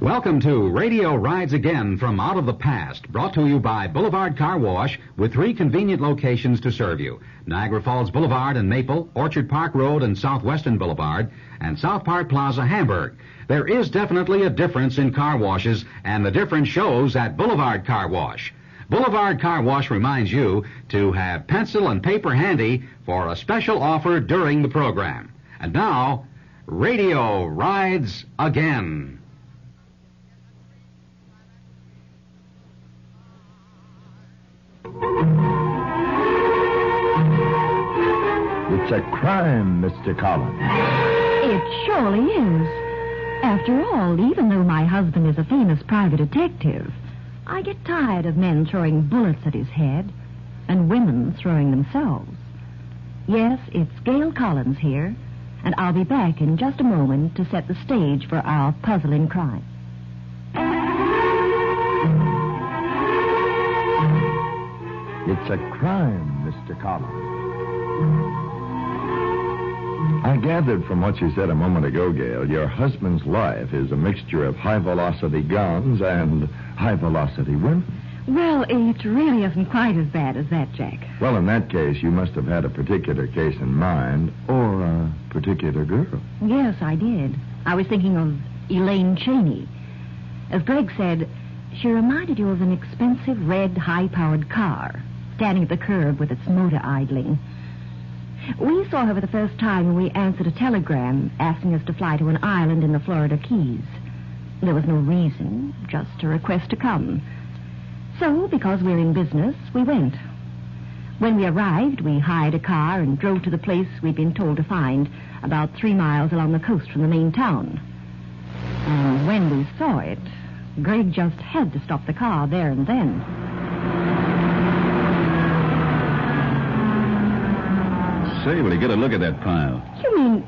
Welcome to Radio Rides Again from Out of the Past, brought to you by Boulevard Car Wash with 3 convenient locations to serve you. Niagara Falls Boulevard and Maple, Orchard Park Road and Southwestern Boulevard, and South Park Plaza, Hamburg. There is definitely a difference in car washes, and the difference shows at Boulevard Car Wash. Boulevard Car Wash reminds you to have pencil and paper handy for a special offer during the program. And now, Radio Rides Again. It's a crime, Mr. Collins. It surely is. After all, even though my husband is a famous private detective, I get tired of men throwing bullets at his head and women throwing themselves. Yes, it's Gail Collins here, and I'll be back in just a moment to set the stage for our puzzling crime. It's a crime, Mr. Collins. I gathered from what you said a moment ago, Gail, your husband's life is a mixture of high-velocity guns and high-velocity women. Well, it really isn't quite as bad as that, Jack. Well, in that case, you must have had a particular case in mind, or a particular girl. Yes, I did. I was thinking of Elaine Cheney. As Greg said, she reminded you of an expensive red, high-powered car, standing at the curb with its motor idling. We saw her for the first time when we answered a telegram asking us to fly to an island in the Florida Keys. There was no reason, just a request to come. So, because we're in business, we went. When we arrived, we hired a car and drove to the place we'd been told to find, about 3 miles along the coast from the main town. And when we saw it, Greg just had to stop the car there and then. Say, will you get a look at that pile? You mean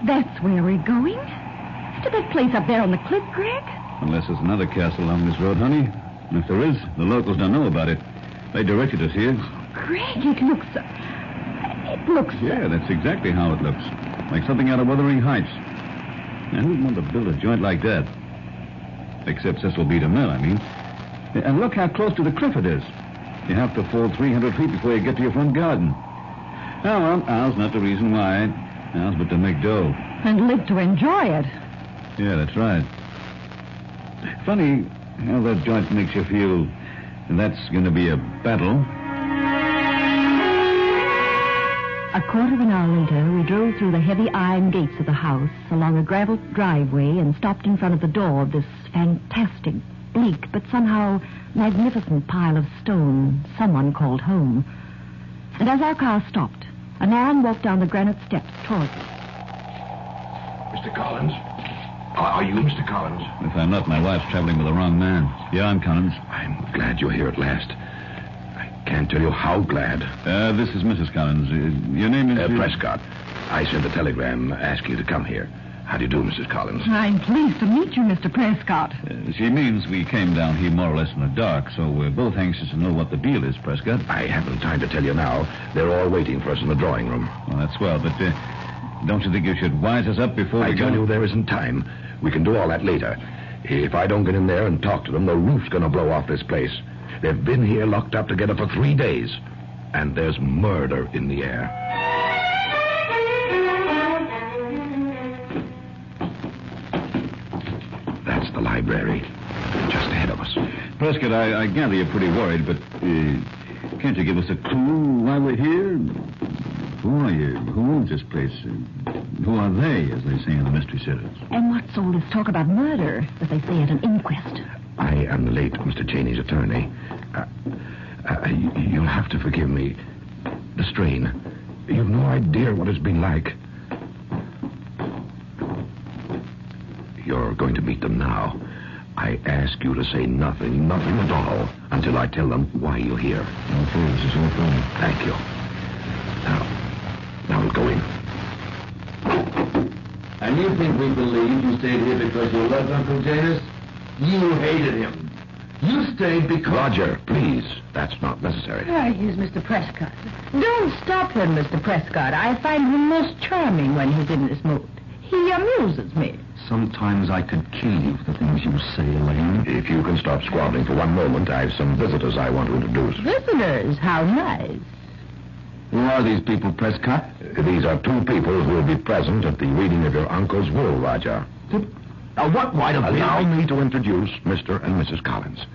that's where we're going? To that place up there on the cliff, Greg? Unless there's another castle along this road, honey. And if there is, the locals don't know about it. They directed us here. Greg, it looks... Yeah, that's exactly how it looks. Like something out of Wuthering Heights. Now, who'd want to build a joint like that? Except Cecil B. DeMille, I mean. And look how close to the cliff it is. You have to fall 300 feet before you get to your front garden. Oh, well, ours not the reason why. Ours but to make dough. And live to enjoy it. Yeah, that's right. Funny how that joint makes you feel that's going to be a battle. A quarter of an hour later, we drove through the heavy iron gates of the house, along a graveled driveway, and stopped in front of the door of this fantastic, bleak, but somehow magnificent pile of stone someone called home. And as our car stopped, a man walked down the granite steps towards us. Mr. Collins? Are you Mr. Collins? If I'm not, my wife's traveling with the wrong man. Yeah, I'm Collins. I'm glad you're here at last. I can't tell you how glad. This is Mrs. Collins. Your name is... Prescott. I sent a telegram asking you to come here. How do you do, Mrs. Collins? I'm pleased to meet you, Mr. Prescott. She means we came down here more or less in the dark, so we're both anxious to know what the deal is, Prescott. I haven't time to tell you now. They're all waiting for us in the drawing room. Well, that's swell, but don't you think you should wise us up before we go? I tell you, there isn't time. We can do all that later. If I don't get in there and talk to them, the roof's going to blow off this place. They've been here locked up together for 3 days, and there's murder in the air. That's the library, just ahead of us. Prescott, I gather you're pretty worried, but can't you give us a clue why we're here? Who are you? Who owns this place? Who are they, as they say in the Mystery Series? And what's all this talk about murder that they say at an inquest? I am the late Mr. Cheney's attorney. You'll have to forgive me. The strain. You've no idea what it's been like. You're going to meet them now. I ask you to say nothing at all, until I tell them why you're here. Okay, this is all fine. Thank you. Now we'll go in. And you think we believed you stayed here because you loved Uncle Janus? You hated him. You stayed because... Roger, please. That's not necessary. Here's Mr. Prescott. Don't stop him, Mr. Prescott. I find him most charming when he's in this mood. He amuses me. Sometimes I could kill you for the things you say, Elaine. If you can stop squabbling for one moment, I have some visitors I want to introduce. Visitors? How nice. Who are these people, Prescott? These are two people who will be present at the reading of your uncle's will, Roger. Now, what right of Allow me to introduce Mr. and Mrs. Collins.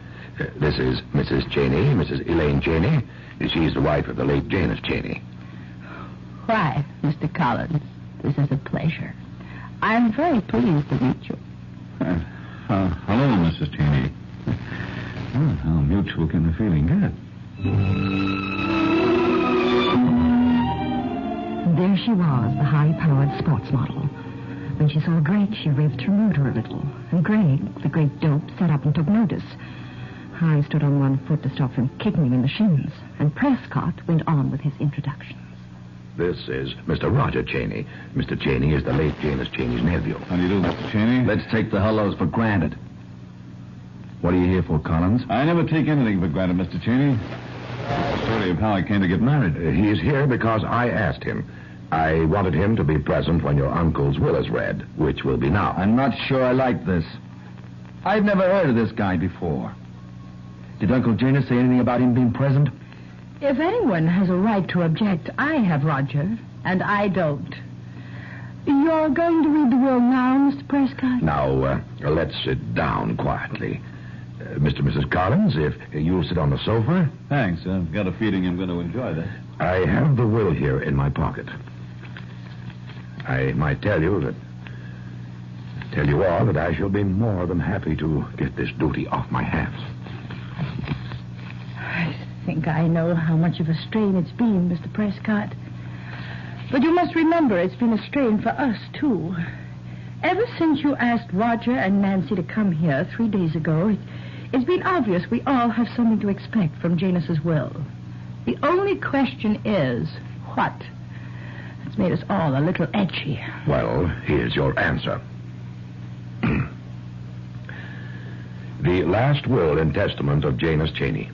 This is Mrs. Cheney, Mrs. Elaine Cheney. She's the wife of the late Janus Cheney. Why, Mr. Collins, this is a pleasure. I'm very pleased to meet you. Hello, Mrs. Cheney. Well, how mutual can the feeling get? There she was, the high-powered sports model. When she saw Greg, she raised her motor a little. And Greg, the great dope, sat up and took notice. High stood on one foot to stop from kicking him in the shins. And Prescott went on with his introductions. This is Mr. Roger Cheney. Mr. Cheney is the late Janus Cheney's nephew. How do you do, Mr. Cheney? Let's take the hellos for granted. What are you here for, Collins? I never take anything for granted, Mr. Cheney. The story of how I came to get married. He is here because I asked him. I wanted him to be present when your uncle's will is read, which will be now. I'm not sure I like this. I've never heard of this guy before. Did Uncle Janus say anything about him being present? If anyone has a right to object, I have, Roger, and I don't. You're going to read the will now, Mr. Prescott? Now, let's sit down quietly. Mr. and Mrs. Collins, if you'll sit on the sofa. Thanks. I've got a feeling I'm going to enjoy that. I have the will here in my pocket. I might tell you all that I shall be more than happy to get this duty off my hands. I think I know how much of a strain it's been, Mr. Prescott. But you must remember it's been a strain for us, too. Ever since you asked Roger and Nancy to come here 3 days ago, it's been obvious we all have something to expect from Janus's will. The only question is, what? It's made us all a little edgy. Well, here's your answer. The last will and testament of Janus Cheney.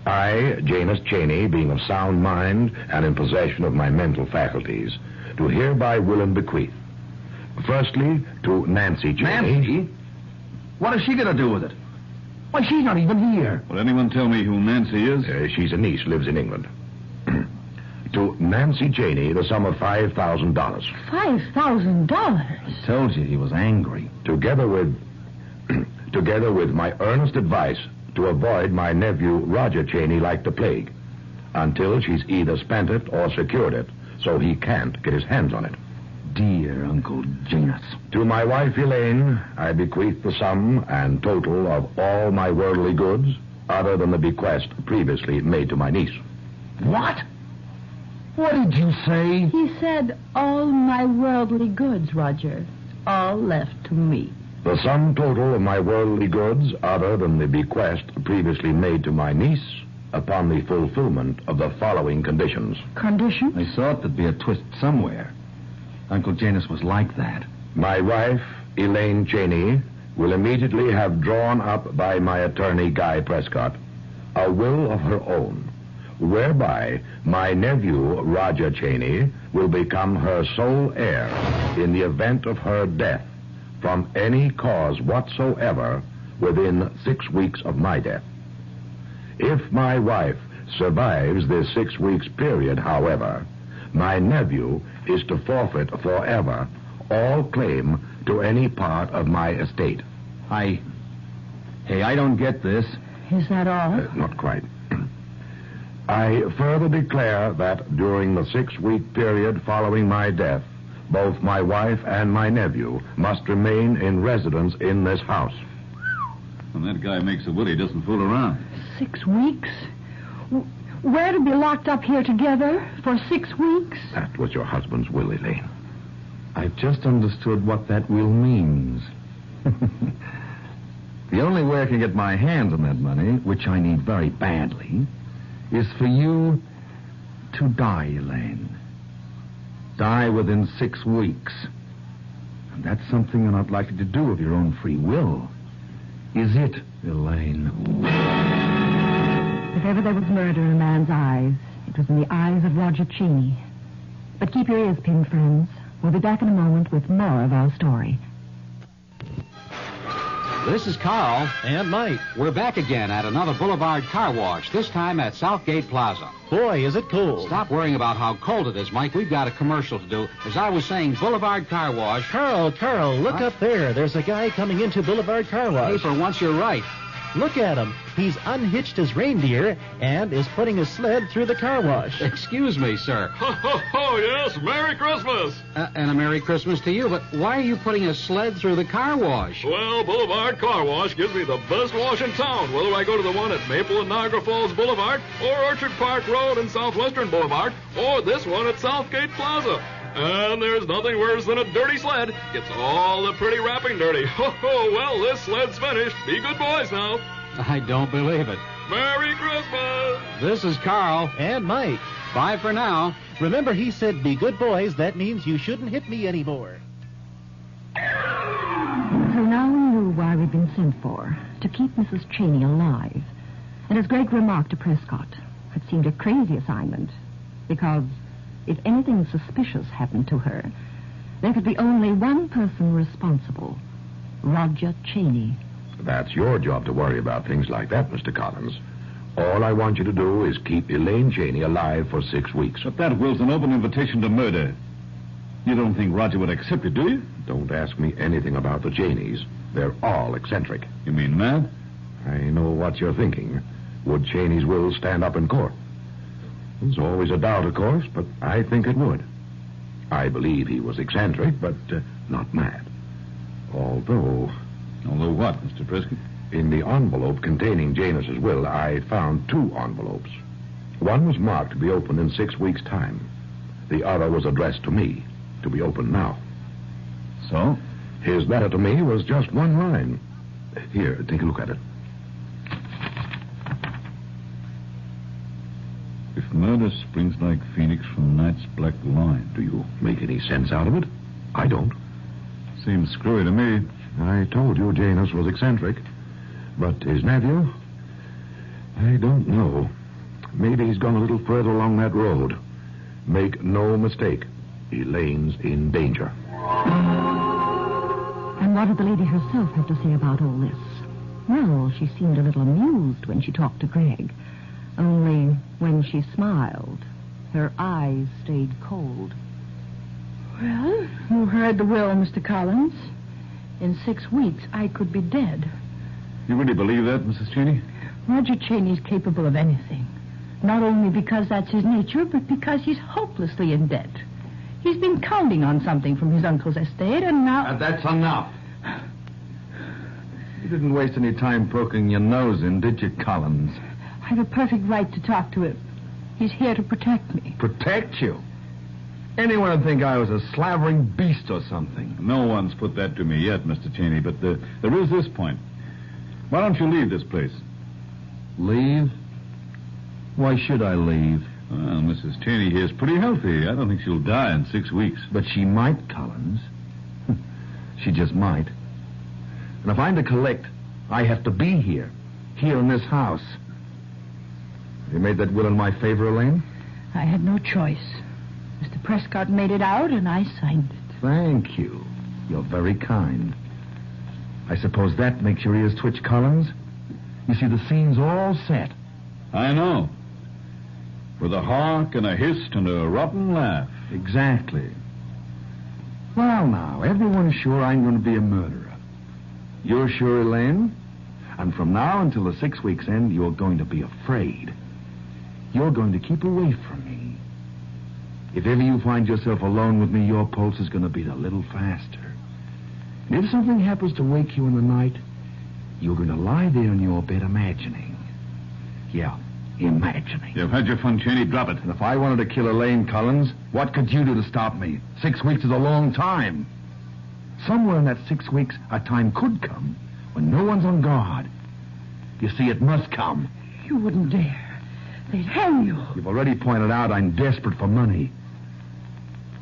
I, Janus Cheney, being of sound mind and in possession of my mental faculties, do hereby will and bequeath. Firstly, to Nancy Cheney. Nancy? What is she going to do with it? Why, she's not even here. Will anyone tell me who Nancy is? She's a niece, lives in England. To Nancy Cheney, the sum of $5,000. $5,000? I told you he was angry. Together with my earnest advice to avoid my nephew Roger Cheney like the plague, until she's either spent it or secured it, so he can't get his hands on it. Dear Uncle Janus. To my wife Elaine, I bequeath the sum and total of all my worldly goods, other than the bequest previously made to my niece. What? What did you say? He said, all my worldly goods, Roger. All left to me. The sum total of my worldly goods, other than the bequest previously made to my niece, upon the fulfillment of the following conditions. Conditions? I thought there'd be a twist somewhere. Uncle Janus was like that. My wife, Elaine Cheney, will immediately have drawn up by my attorney, Guy Prescott, a will of her own, whereby my nephew, Roger Cheney, will become her sole heir in the event of her death from any cause whatsoever within 6 weeks of my death. If my wife survives this 6 weeks period, however, my nephew is to forfeit forever all claim to any part of my estate. I don't get this. Is that all? Not quite. I further declare that during the 6-week period following my death, both my wife and my nephew must remain in residence in this house. When that guy makes a will, he doesn't fool around. 6 weeks? We're to be locked up here together for 6 weeks? That was your husband's will, Elaine. I've just understood what that will means. The only way I can get my hands on that money, which I need very badly, is for you to die, Elaine. Die within 6 weeks. And that's something you're not likely to do of your own free will. Is it, Elaine? If ever there was murder in a man's eyes, it was in the eyes of Roger Cheney. But keep your ears pinned, friends. We'll be back in a moment with more of our story. This is Carl. And Mike. We're back again at another Boulevard car wash, this time at Southgate Plaza. Boy, is it cold. Stop worrying about how cold it is, Mike. We've got a commercial to do. As I was saying, Boulevard car wash. Carl, look up there. There's a guy coming into Boulevard car wash. Hey, for once you're right. Look at him. He's unhitched his reindeer and is putting his sled through the car wash. Excuse me, sir. Ho, ho, ho, yes. Merry Christmas. And a Merry Christmas to you, but why are you putting a sled through the car wash? Well, Boulevard Car Wash gives me the best wash in town, whether I go to the one at Maple and Niagara Falls Boulevard, or Orchard Park Road and Southwestern Boulevard, or this one at Southgate Plaza. And there's nothing worse than a dirty sled. Gets all the pretty wrapping dirty. Ho, ho, well, this sled's finished. Be good boys now. I don't believe it. Merry Christmas! This is Carl. And Mike. Bye for now. Remember, he said, be good boys. That means you shouldn't hit me anymore. So now we knew why we'd been sent for, to keep Mrs. Cheney alive. And as Greg remarked to Prescott, it seemed a crazy assignment, because if anything suspicious happened to her, there could be only one person responsible, Roger Cheney. That's your job to worry about things like that, Mr. Collins. All I want you to do is keep Elaine Cheney alive for 6 weeks. But that will's an open invitation to murder. You don't think Roger would accept it, do you? Don't ask me anything about the Cheneys. They're all eccentric. You mean mad? I know what you're thinking. Would Cheney's will stand up in court? There's always a doubt, of course, but I think it would. I believe he was eccentric, but not mad. Although what, Mr. Prescott? In the envelope containing Janus's will, I found 2 envelopes. One was marked to be opened in 6 weeks' time. The other was addressed to me, to be opened now. So? His letter to me was just 1 line. Here, take a look at it. If murder springs like phoenix from night's black line. Do you make any sense out of it? I don't. Seems screwy to me. I told you Janus was eccentric. But his nephew? I don't know. Maybe he's gone a little further along that road. Make no mistake, Elaine's in danger. And what did the lady herself have to say about all this? Well, she seemed a little amused when she talked to Greg. Only when she smiled, her eyes stayed cold. Well, you heard the will, Mr. Collins. In 6 weeks, I could be dead. You really believe that, Mrs. Cheney? Roger Cheney's capable of anything. Not only because that's his nature, but because he's hopelessly in debt. He's been counting on something from his uncle's estate, and now... That's enough. You didn't waste any time poking your nose in, did you, Collins? I have a perfect right to talk to him. He's here to protect me. Protect you? Anyone would think I was a slavering beast or something. No one's put that to me yet, Mr. Cheney, but there is this point. Why don't you leave this place? Leave? Why should I leave? Well, Mrs. Cheney here's pretty healthy. I don't think she'll die in 6 weeks. But she might, Collins. She just might. And if I'm to collect, I have to be here in this house. You made that will in my favor, Elaine? I had no choice. Mr. Prescott made it out, and I signed it. Thank you. You're very kind. I suppose that makes your ears twitch, Collins? You see, the scene's all set. I know. With a hark and a hiss and a rotten laugh. Exactly. Well, now, everyone's sure I'm going to be a murderer. You're sure, Elaine? And from now until the 6 weeks end, you're going to be afraid. You're going to keep away from me. If ever you find yourself alone with me, your pulse is going to beat a little faster. And if something happens to wake you in the night, you're going to lie there in your bed imagining. Yeah, imagining. You've had your fun, Cheney. Drop it. And if I wanted to kill Elaine Collins, what could you do to stop me? 6 weeks is a long time. Somewhere in that 6 weeks, a time could come when no one's on guard. You see, it must come. You wouldn't dare. They'd hang you. You've already pointed out I'm desperate for money.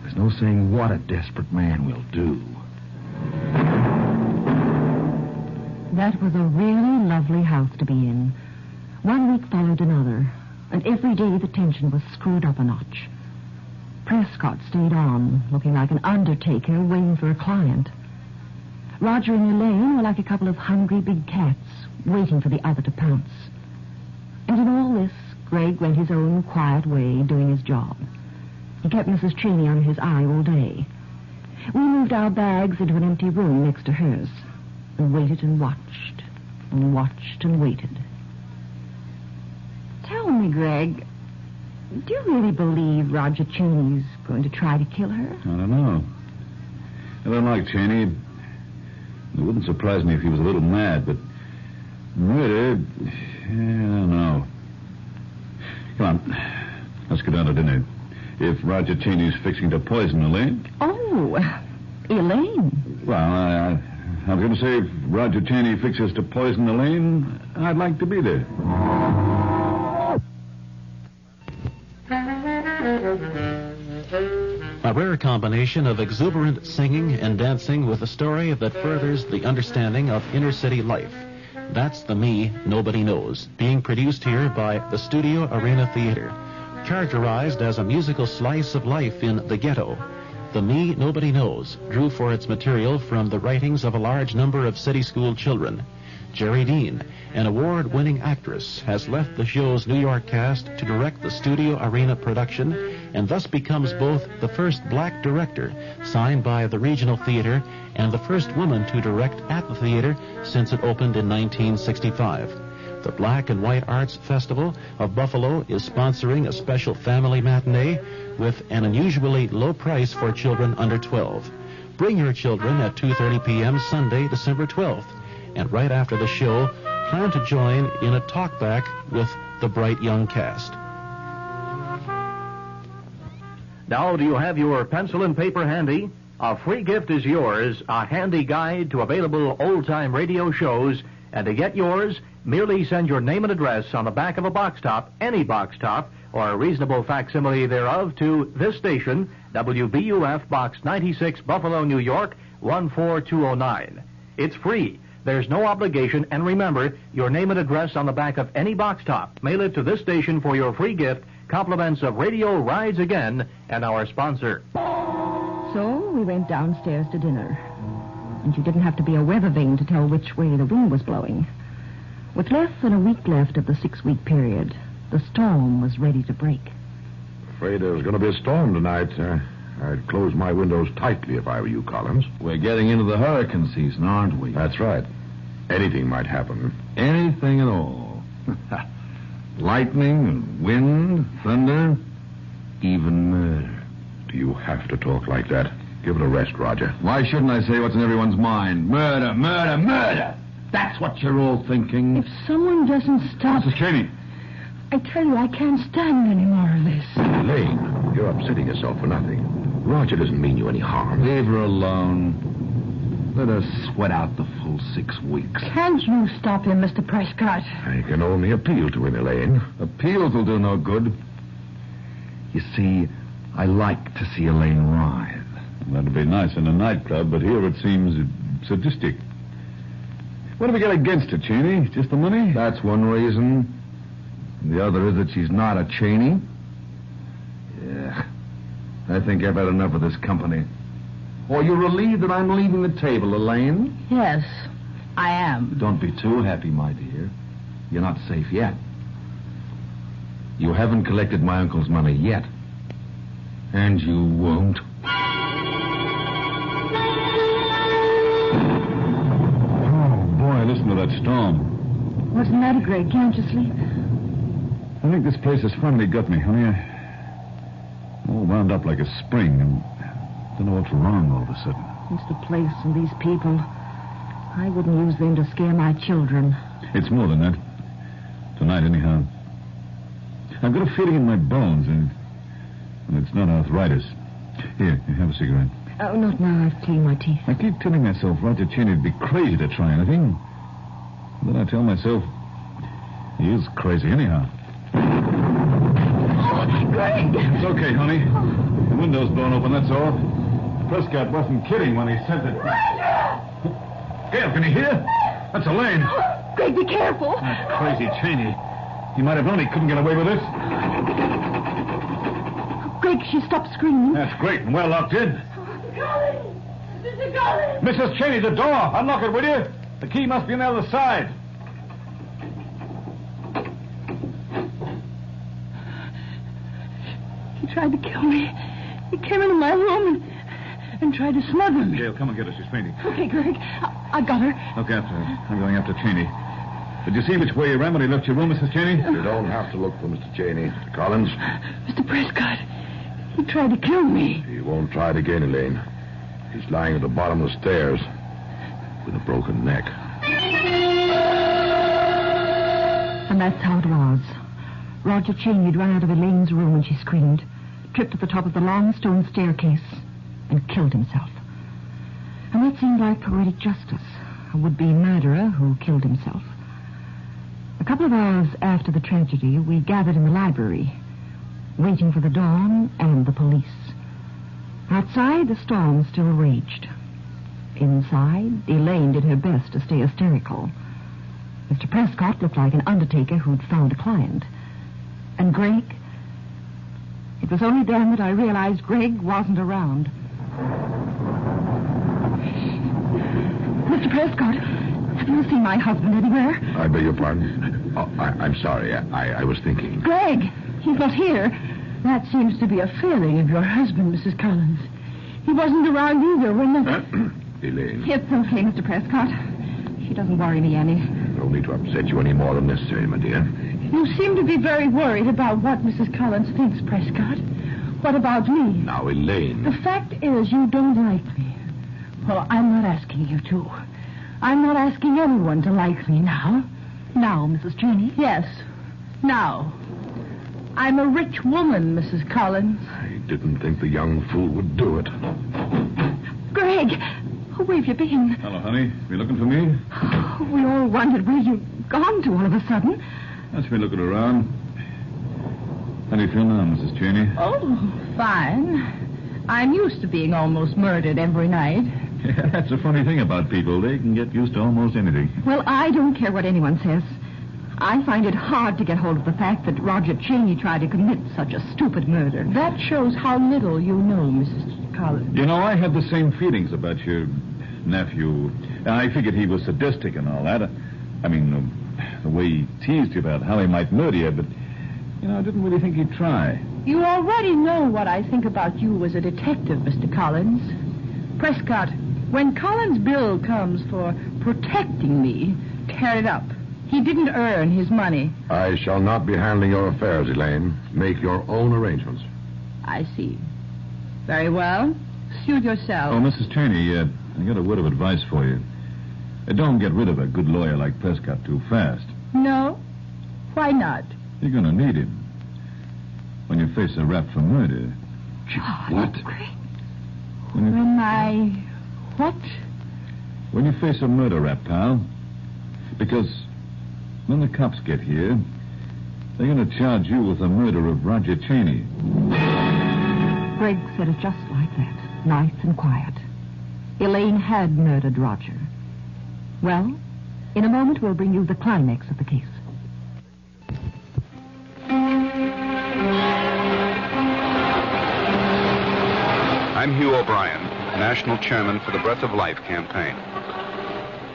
There's no saying what a desperate man will do. That was a really lovely house to be in. 1 week followed another, and every day the tension was screwed up a notch. Prescott stayed on, looking like an undertaker waiting for a client. Roger and Elaine were like a couple of hungry big cats, waiting for the other to pounce. And in all this, Greg went his own quiet way, doing his job. He kept Mrs. Cheney under his eye all day. We moved our bags into an empty room next to hers, and waited and watched, and watched and waited. Tell me, Greg, do you really believe Roger Cheney's going to try to kill her? I don't know. I don't like Cheney. It wouldn't surprise me if he was a little mad, but murder, I don't know. Come on, let's go down to dinner. If Roger Cheney's fixing to poison Elaine. Oh, Elaine. Well, I was going to say, if Roger Cheney fixes to poison Elaine, I'd like to be there. A rare combination of exuberant singing and dancing with a story that furthers the understanding of inner city life. That's The Me Nobody Knows, being produced here by the Studio Arena Theater. Characterized as a musical slice of life in the ghetto, The Me Nobody Knows drew for its material from the writings of a large number of city school children. Jerry Dean, an award-winning actress, has left the show's New York cast to direct the Studio Arena production and thus becomes both the first black director signed by the Regional Theater and the first woman to direct at the theater since it opened in 1965. The Black and White Arts Festival of Buffalo is sponsoring a special family matinee with an unusually low price for children under 12. Bring your children at 2:30 p.m. Sunday, December 12th. And right after the show, plan to join in a talkback with the bright young cast. Now, do you have your pencil and paper handy? A free gift is yours, a handy guide to available old-time radio shows. And to get yours, merely send your name and address on the back of a box top, any box top, or a reasonable facsimile thereof to this station, WBUF Box 96, Buffalo, New York, 14209. It's free. There's no obligation, and remember, your name and address on the back of any box top. Mail it to this station for your free gift, compliments of Radio Rides Again and our sponsor. So we went downstairs to dinner. And you didn't have to be a weather vane to tell which way the wind was blowing. With less than a week left of the 6-week period, the storm was ready to break. Afraid there's going to be a storm tonight. I'd close my windows tightly if I were you, Collins. We're getting into the hurricane season, aren't we? That's right. Anything might happen. Anything at all. Lightning and wind, thunder, even murder. Do you have to talk like that? Give it a rest, Roger. Why shouldn't I say what's in everyone's mind? Murder, murder, murder! That's what you're all thinking. If someone doesn't stop... Mrs. Cheney. I tell you, I can't stand any more of this. Elaine, you're upsetting yourself for nothing. Roger doesn't mean you any harm. Leave her alone. Let her sweat out the full 6 weeks. Can't you stop him, Mr. Prescott? I can only appeal to him, Elaine. Appeals will do no good. You see, I like to see Elaine writhe. That'd be nice in a nightclub, but here it seems sadistic. What do we got against her, Cheney? Just the money? That's one reason. The other is that she's not a Cheney. Yeah. I think I've had enough of this company. Are you relieved that I'm leaving the table, Elaine? Yes, I am. Don't be too happy, my dear. You're not safe yet. You haven't collected my uncle's money yet. And you won't. Listen to that storm. What's the matter, Greg? Can't you sleep? I think this place has finally got me, honey. I'm all wound up like a spring, and I don't know what's wrong all of a sudden. It's the place and these people. I wouldn't use them to scare my children. It's more than that. Tonight, anyhow. I've got a feeling in my bones, and it's not arthritis. Here, have a cigarette. Oh, not now. I've cleaned my teeth. I keep telling myself Roger Cheney would be crazy to try anything. Then I tell myself he is crazy anyhow. Oh, Greg! It's okay, honey. The window's blown open, that's all. Prescott wasn't kidding when he said that... Gail, can you hear? That's Elaine. Oh, Greg, be careful. That crazy Cheney. He might have known he couldn't get away with this. Greg, she stopped screaming. That's great and well locked in. Mr. Collins! Mrs. Cheney, the door. Unlock it, will you? The key must be on the other side. He tried to kill me. He came into my room and tried to smother me. Gail, come and get her. She's fainting. Okay, Greg. I got her. Look after her. I'm going after Cheney. Did you see which way he ran when he left your room, Mrs. Cheney? You don't have to look for Mr. Cheney, Mr. Collins. Mr. Prescott, he tried to kill me. He won't try it again, Elaine. He's lying at the bottom of the stairs with a broken neck. And that's how it was. Roger Cheney had run out of Elaine's room when she screamed, tripped at the top of the long stone staircase, and killed himself. And that seemed like poetic justice. A would-be murderer who killed himself. A couple of hours after the tragedy, we gathered in the library, waiting for the dawn and the police. Outside, the storm still raged. Inside, Elaine did her best to stay hysterical. Mr. Prescott looked like an undertaker who'd found a client. And Greg? It was only then that I realized Greg wasn't around. Mr. Prescott, have you seen my husband anywhere? I beg your pardon? Oh, I'm sorry. I was thinking. Greg, he's not here. That seems to be a failing of your husband, Mrs. Collins. He wasn't around either when the... Elaine. It's okay, Mr. Prescott. She doesn't worry me any. No need to upset you any more than necessary, my dear. You seem to be very worried about what Mrs. Collins thinks, Prescott. What about me? Now, Elaine. The fact is you don't like me. Well, I'm not asking you to. I'm not asking anyone to like me now. Now, Mrs. Cheney? Yes, now. I'm a rich woman, Mrs. Collins. I didn't think the young fool would do it. Greg, where have you been? Hello, honey. You looking for me? We all wondered where you'd gone to all of a sudden. That's been looking around. How do you feel now, Mrs. Cheney? Oh, fine. I'm used to being almost murdered every night. Yeah, that's a funny thing about people. They can get used to almost anything. Well, I don't care what anyone says. I find it hard to get hold of the fact that Roger Cheney tried to commit such a stupid murder. That shows how little you know, Mrs. Collins. You know, I had the same feelings about your nephew. I figured he was sadistic and all that. I mean, the way he teased you about how he might murder you, but, you know, I didn't really think he'd try. You already know what I think about you as a detective, Mr. Collins. Prescott, when Collins' bill comes for protecting me, tear it up. He didn't earn his money. I shall not be handling your affairs, Elaine. Make your own arrangements. I see. Very well. Suit yourself. Oh, Mrs. Cheney, I got a word of advice for you. Don't get rid of a good lawyer like Prescott too fast. No? Why not? You're going to need him when you face a rap for murder. What? When I... What? When you face a murder rap, pal. Because when the cops get here, they're going to charge you with the murder of Roger Cheney. Greg said it just like that, nice and quiet. Elaine had murdered Roger. Well, in a moment we'll bring you the climax of the case. I'm Hugh O'Brien, National Chairman for the Breath of Life campaign.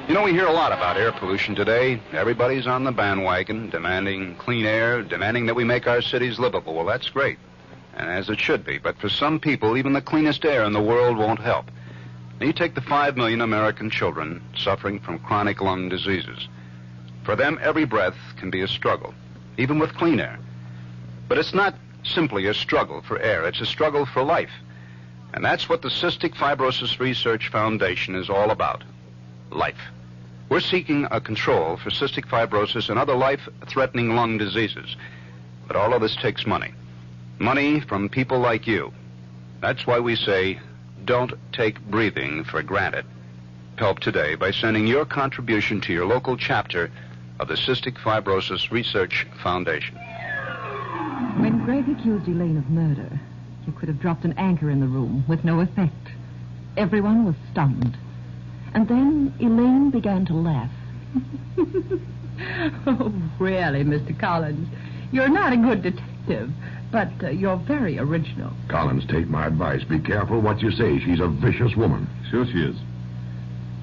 You know, we hear a lot about air pollution today. Everybody's on the bandwagon, demanding clean air, demanding that we make our cities livable. Well, that's great, and as it should be. But for some people, even the cleanest air in the world won't help. Now, you take the 5 million American children suffering from chronic lung diseases. For them, every breath can be a struggle, even with clean air. But it's not simply a struggle for air. It's a struggle for life. And that's what the Cystic Fibrosis Research Foundation is all about. Life. We're seeking a control for cystic fibrosis and other life-threatening lung diseases. But all of this takes money. Money from people like you. That's why we say, don't take breathing for granted. Help today by sending your contribution to your local chapter of the Cystic Fibrosis Research Foundation. When Greg accused Elaine of murder, he could have dropped an anchor in the room with no effect. Everyone was stunned. And then Elaine began to laugh. Oh, really, Mr. Collins, you're not a good detective. But you're very original. Collins, take my advice. Be careful what you say. She's a vicious woman. Sure she is.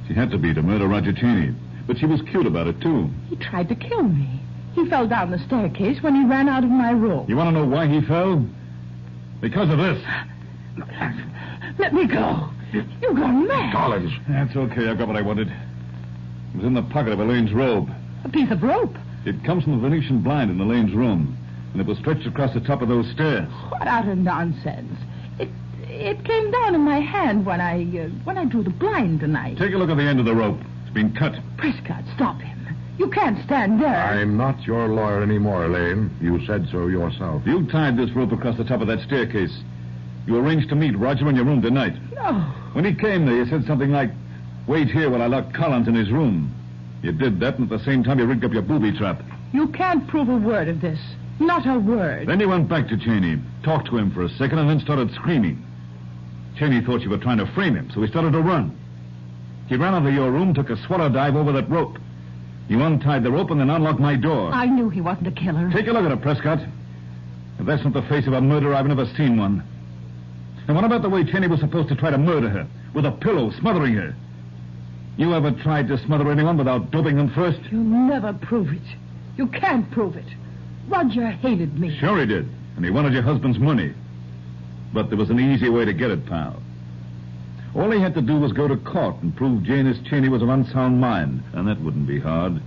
She had to be to murder Roger Cheney. But she was cute about it, too. He tried to kill me. He fell down the staircase when he ran out of my room. You want to know why he fell? Because of this. Let me go. You've gone mad. Collins. That's okay. I've got what I wanted. It was in the pocket of Elaine's robe. A piece of rope. It comes from the Venetian blind in Elaine's room. And it was stretched across the top of those stairs. What utter nonsense. It came down in my hand when I drew the blind tonight. Take a look at the end of the rope. It's been cut. Prescott, stop him. You can't stand there. I'm not your lawyer anymore, Elaine. You said so yourself. You tied this rope across the top of that staircase. You arranged to meet Roger in your room tonight. No. When he came there, you said something like, wait here while I lock Collins in his room. You did that, and at the same time you rigged up your booby trap. You can't prove a word of this. Not a word. Then you went back to Cheney, talked to him for a second, and then started screaming. Cheney thought you were trying to frame him, so he started to run. He ran out of your room, took a swallow dive over that rope. You untied the rope and then unlocked my door. I knew he wasn't a killer. Take a look at it, Prescott. If that's not the face of a murderer, I've never seen one. And what about the way Cheney was supposed to try to murder her? With a pillow, smothering her. You ever tried to smother anyone without doping them first? You'll never prove it. You can't prove it. Roger hated me. Sure he did. And he wanted your husband's money. But there was an easy way to get it, pal. All he had to do was go to court and prove Janus Cheney was of unsound mind. And that wouldn't be hard.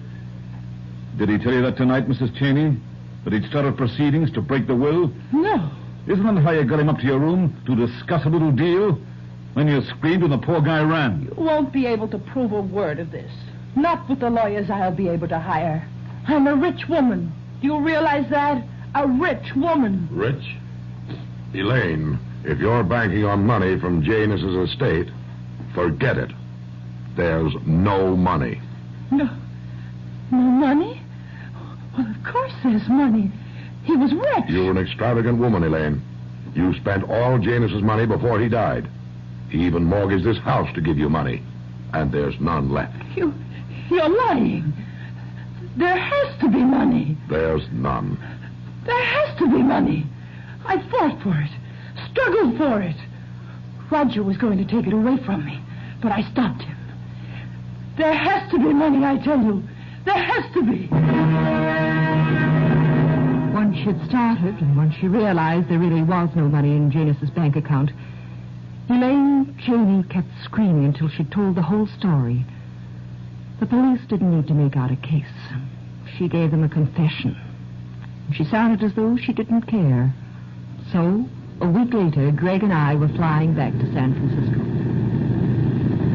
Did he tell you that tonight, Mrs. Cheney? That he'd started proceedings to break the will? No. Isn't that how you got him up to your room? To discuss a little deal? Then you screamed and the poor guy ran. You won't be able to prove a word of this. Not with the lawyers I'll be able to hire. I'm a rich woman. Do you realize that? A rich woman. Rich? Elaine, if you're banking on money from Janus's estate, forget it. There's no money. No money? Well, of course there's money. He was rich. You're an extravagant woman, Elaine. You spent all Janus's money before he died. He even mortgaged this house to give you money. And there's none left. You're lying. There has to be money. There's none. There has to be money. I fought for it. Struggled for it. Roger was going to take it away from me, but I stopped him. There has to be money, I tell you. There has to be. Once she'd started, and once she realized there really was no money in Janus's bank account, Elaine Cheney kept screaming until she told the whole story. The police didn't need to make out a case. She gave them a confession. She sounded as though she didn't care. So, a week later, Greg and I were flying back to San Francisco.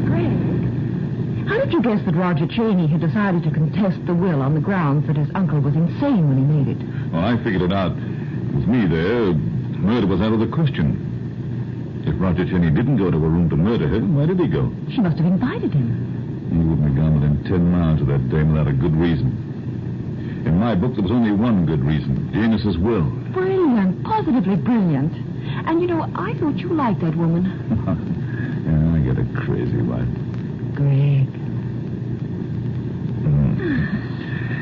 Greg, how did you guess that Roger Cheney had decided to contest the will on the grounds that his uncle was insane when he made it? Well, I figured it out. With me there, murder was out of the question. If Roger Cheney didn't go to her room to murder her, why did he go? She must have invited him. He wouldn't have gone within 10 miles of that dame without a good reason. In my book, there was only one good reason, Janus's will. Brilliant, positively brilliant. And, you know, I thought you liked that woman. Yeah, I get a crazy wife. Greg.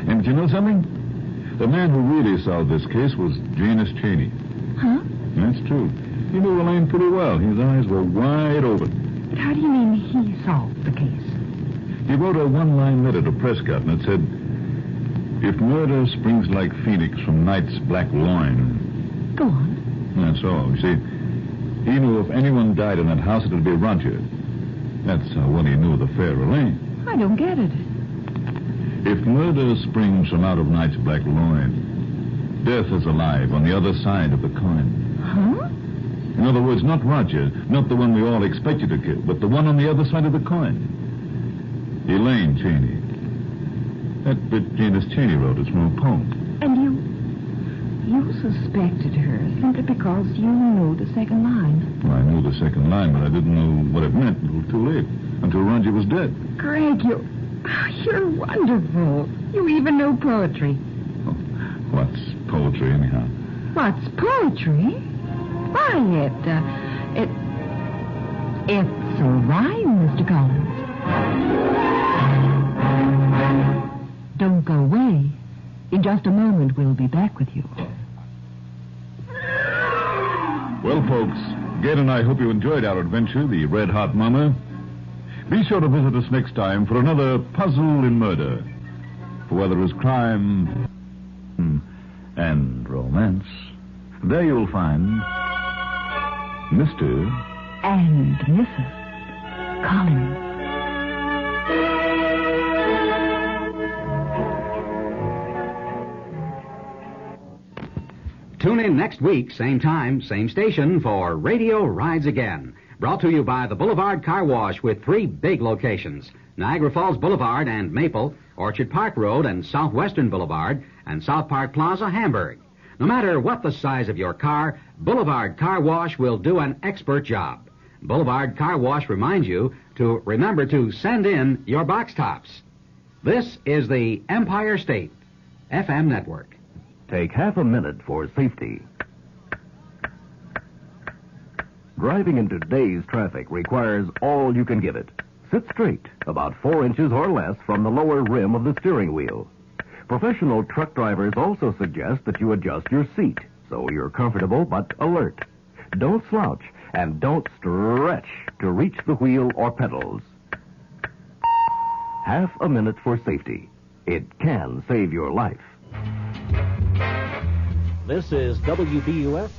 And you know something? The man who really solved this case was Janus Cheney. Huh? That's true. He knew Elaine pretty well. His eyes were wide open. But how do you mean he solved the case? He wrote a one-line letter to Prescott, and it said, if murder springs like phoenix from night's black loin. Go on. That's all. You see, he knew if anyone died in that house, it would be Roger. That's how well he knew the fair Elaine. I don't get it. If murder springs from out of night's black loin, death is alive on the other side of the coin. Huh? In other words, not Roger, not the one we all expect you to kill, but the one on the other side of the coin. Elaine Cheney. That bit Janus Cheney wrote is from a poem. And you suspected her simply because you knew the second line. Well, I knew the second line, but I didn't know what it meant until too late. Until Roger was dead. Greg, you're wonderful. You even know poetry. Oh, what's poetry, anyhow? What's poetry? Why, it's a rhyme, Mr. Collins. Don't go away. In just a moment, we'll be back with you. Well, folks, Gail and I hope you enjoyed our adventure, the Red Hot Momma. Be sure to visit us next time for another puzzle in murder. For where there is crime and romance, there you'll find Mr. And Mrs. Collins. Tune in next week, same time, same station, for Radio Rides Again. Brought to you by the Boulevard Car Wash with 3 big locations: Niagara Falls Boulevard and Maple, Orchard Park Road and Southwestern Boulevard, and South Park Plaza, Hamburg. No matter what the size of your car, Boulevard Car Wash will do an expert job. Boulevard Car Wash reminds you to remember to send in your box tops. This is the Empire State FM Network. Take half a minute for safety. Driving in today's traffic requires all you can give it. Sit straight, about 4 inches or less from the lower rim of the steering wheel. Professional truck drivers also suggest that you adjust your seat so you're comfortable but alert. Don't slouch and don't stretch to reach the wheel or pedals. Half a minute for safety. It can save your life. This is WBUF,